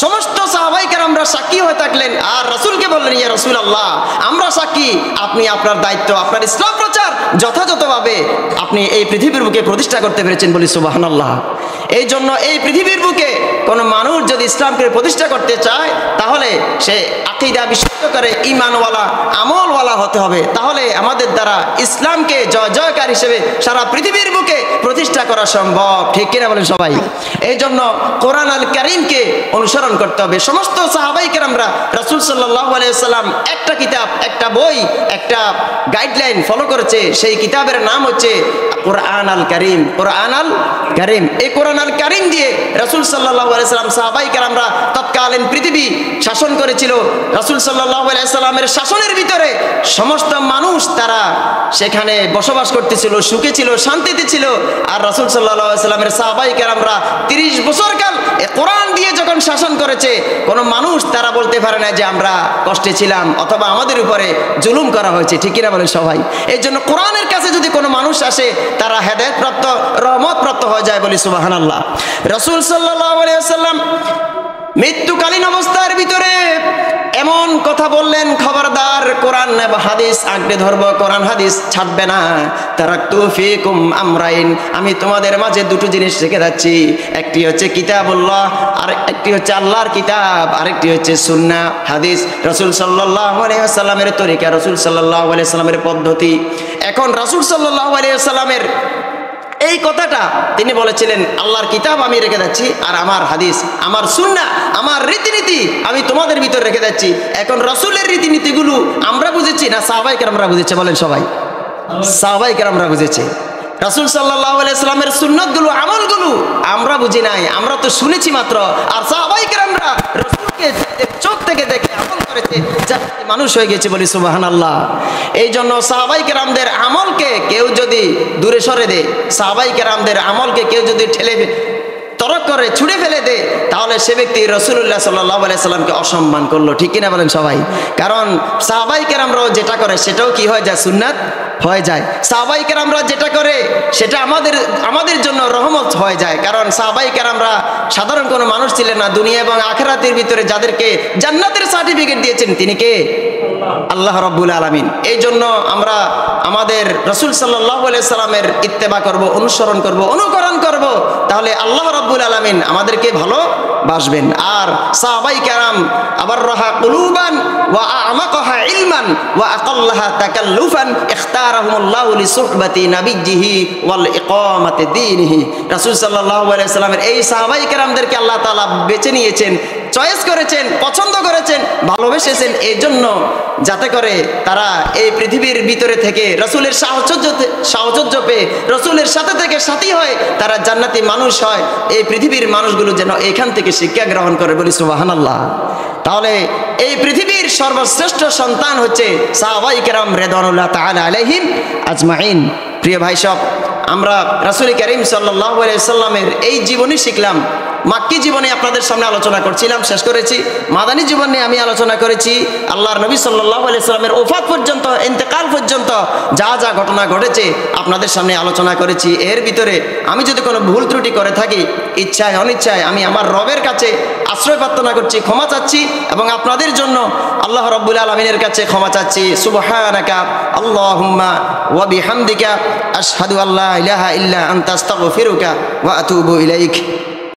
সমস্ত সাহাবায়ে কেরামরা সাক্ষী হয়ে থাকলেন আর রাসূলকে বললেন, ইয়া রাসূলুল্লাহ, আমরা সাক্ষী, আপনি আপনার দায়িত্ব, আপনার ইসলাম প্রচার যথাযথভাবে আপনি এই পৃথিবীর বুকে প্রতিষ্ঠা করতে পেরেছেন, বলি সুবহানাল্লাহ। এই জন্য এই পৃথিবীর বুকে কোনো মানুষ যদি ইসলামকে প্রতিষ্ঠা করতে চায়, তাহলে সে আকীদা বিশুদ্ধ করে ঈমানওয়ালা, আমলওয়ালা হতে হবে। তাহলে আমাদের দ্বারা ইসলামকে জয়কার হিসেবে সারা পৃথিবীর বুকে প্রতিষ্ঠা করা সম্ভব, ঠিক কিনা বলেন সবাই? এই জন্য কোরআন আল কারীমকে অনুসরণ করতে হবে। সমস্ত সাহাবায়ে কেরামরা রাসূল সাল্লাল্লাহু আলাইহি ওয়াসাল্লাম একটা কিতাব, একটা বই, একটা গাইডলাইন ফলো করেছে। সেই কিতাবের নাম হচ্ছে কোরআন আল কারীম। কোরআন আল কারীম, এই কোরআন আল কারীম দিয়ে রাসূল সাল্লাল্লাহু আলাইহি ওয়াসাল্লাম, সাহাবায়ে কেরামরা তৎকালীন পৃথিবী শাসন করেছিল। রাসূল সাল্লাল্লাহু আলাইহি ওয়াসাল্লামের শাসনের ভিতরে সমস্ত মানুষ তারা সেখানে বসবাস করতেছিল, সুখে ছিল, শান্তিতে ছিল। আর রাসূল সাল্লাল্লাহু আলাইহি ওয়াসাল্লামের সাহাবায়ে কেরামরা 30 বছর কাল এই কোরআন দিয়ে যখন শাসন করেছে, কোনো মানুষ তারা বলতে পারে না যে আমরা কষ্টে ছিলাম অথবা আমাদের উপরে জুলুম করা হয়েছে, ঠিক কিনা বলেন সবাই? এই জন্য কোরআনের কাছে যদি কোনো মানুষ আসে, তারা হেদায়েত প্রাপ্ত, রহমত প্রাপ্ত হয়ে যায়, বলি সুবহানাল্লাহ। রাসূল সাল্লাল্লাহু আলাইহি ওয়াসাল্লাম মৃত্যুকালীন অবস্থার ভিতরে এমন কথা বললেন, খবরদার কোরআন এবং হাদিস আঁকড়ে ধরবো, কোরআন হাদিস ছাড়বে না। তারাকতু ফিকুম আমরাইন, আমি তোমাদের মাঝে দুটো জিনিস রেখে যাচ্ছি, একটি হচ্ছে কিতাবুল্লাহ, আর একটি হচ্ছে আল্লাহর কিতাব, আরেকটি হচ্ছে সুন্নাহ হাদিস, রাসূল সাল্লাল্লাহু আলাইহি ওয়াসাল্লামের তরিকা, রাসূল সাল্লাল্লাহু আলাইহি ওয়াসাল্লামের পদ্ধতি। এখন রাসূল সাল্লাল্লাহু আলাইহি ওয়াসাল্লামের এই কথাটা তিনি বলেছিলেন, আল্লাহর কিতাব আমি রেখে যাচ্ছি, আর আমার হাদিস, আমার সুন্নাহ, আমার রীতিনীতি আমি তোমাদের ভিতর রেখে যাচ্ছি। এখন রাসূলের রীতিনীতিগুলো আমরা বুঝেছি না সাহাবায়ে কেরামরা বুঝেছে? বলেন সবাই। সাহাবায়ে কেরামরা বুঝেছে। রাসূল সাল্লাল্লাহু আলাইহি সাল্লামের সুন্নাতগুলো, আমলগুলো আমরা বুঝি নাই, আমরা তো শুনেছি মাত্র। আর সাহাবায়ে কেরামরা রাসূলকে চোখ থেকে দেখে আমল করেছে, জান্নাতি মানুষ হয়ে গেছে, বলি সুবহানাল্লাহ। এই জন্য সাহাবায়ে কেরামদের আমলকে কেউ যদি দূরে সরে দেয়, সাহাবায়ে কেরামদের আমলকে কেউ যদি ঠেলে তরক করে ছুঁড়ে ফেলে দে, তাহলে সে ব্যক্তি রাসূলুল্লাহ সাল্লাল্লাহু আলাইহি সাল্লামকে অসম্মান করলো, ঠিক কিনা বলেন সবাই? কারণ সাহাবায়ে কেরামরাও যেটা করে সেটাও কি হয়ে যায়? সুন্নাত হয়ে যায়। সাহাবায়ে কেরামরা যেটা করে সেটা আমাদের জন্য রহমত হয়ে যায়। কারণ সাহাবায়ে কেরামরা সাধারণ কোনো মানুষ ছিলেন না, দুনিয়া এবং আখিরাতের ভিতরে যাদেরকে জান্নাতের সার্টিফিকেট দিয়েছেন তিনি কে? আল্লাহ রাব্বুল আলামিন। এই জন্য আমরা আমাদের রাসূল সাল্লাল্লাহু আলাইহি সাল্লামের ইত্তেবা করব, অনুসরণ করব, অনুকরণ করব, তাহলে আল্লাহ রাব্বুল আলামিন আমাদেরকে ভালোবাসবেন। আর সাহাবায়ে কেরাম আবাররাহা কুলুবান ওয়া আমাকাহা ইলমান ওয়া আকাল্লাহা তাকাল্লুফান ইখতারাহুমুল্লাহু লিসুহবাতি নাবিয়্যিহি ওয়াল ইকামাতি দীনিহি। রাসূল সাল্লাল্লাহু আলাইহি সাল্লামের এই সাহাবায়ে কেরামদেরকে আল্লাহ তাআলা বেছে নিয়েছেন, চয়েস করেছেন, পছন্দ করেছেন, ভালোবেসেছেন, এই জন্য যাতে করে তারা এই পৃথিবীর ভিতরে থেকে রাসূলের সাহচর্য পেয়ে রাসূলের সাথে থেকে সাথী হয়, তারা জান্নাতি মানুষ হয়। এই পৃথিবীর মানুষগুলো যেন এখান থেকে শিক্ষা গ্রহণ করে, বলি সুবহানাল্লাহ। তাহলে এই পৃথিবীর সর্বশ্রেষ্ঠ সন্তান হচ্ছে সাহাবায়ে কেরাম রিদওয়ানুল্লাহ তাআলা আলাইহিম আজমাইন। প্রিয় ভাই সব, আমরা রাসূল করিম সাল্লাল্লাহু আলাইহি সাল্লামের এই জীবনী শিখলাম। মাক্কি জীবনে আপনাদের সামনে আলোচনা করছিলাম, শেষ করেছি। মাদানী জীবনে আমি আলোচনা করেছি আল্লাহর নবী সাল্লাল্লাহু আলাইহি সাল্লামের ওফাত পর্যন্ত, ইন্তেকাল পর্যন্ত যা যা ঘটনা ঘটেছে আপনাদের সামনে আলোচনা করেছি। এর ভিতরে আমি যদি কোনো ভুল ত্রুটি করে থাকি, ইচ্ছায় অনিচ্ছায়, আমি আমার রবের কাছে আশ্রয় প্রার্থনা করছি, ক্ষমা চাচ্ছি, এবং আপনাদের জন্য আল্লাহ রাব্বুল আলামিনের কাছে ক্ষমা চাচ্ছি। সুবহানাকা আল্লাহুম্মা ওয়া বিহামদিকা আশহাদু আল্লা ইলাহা ইল্লা আনতা আস্তাগফিরুকা ওয়া আতুবু ইলাইক।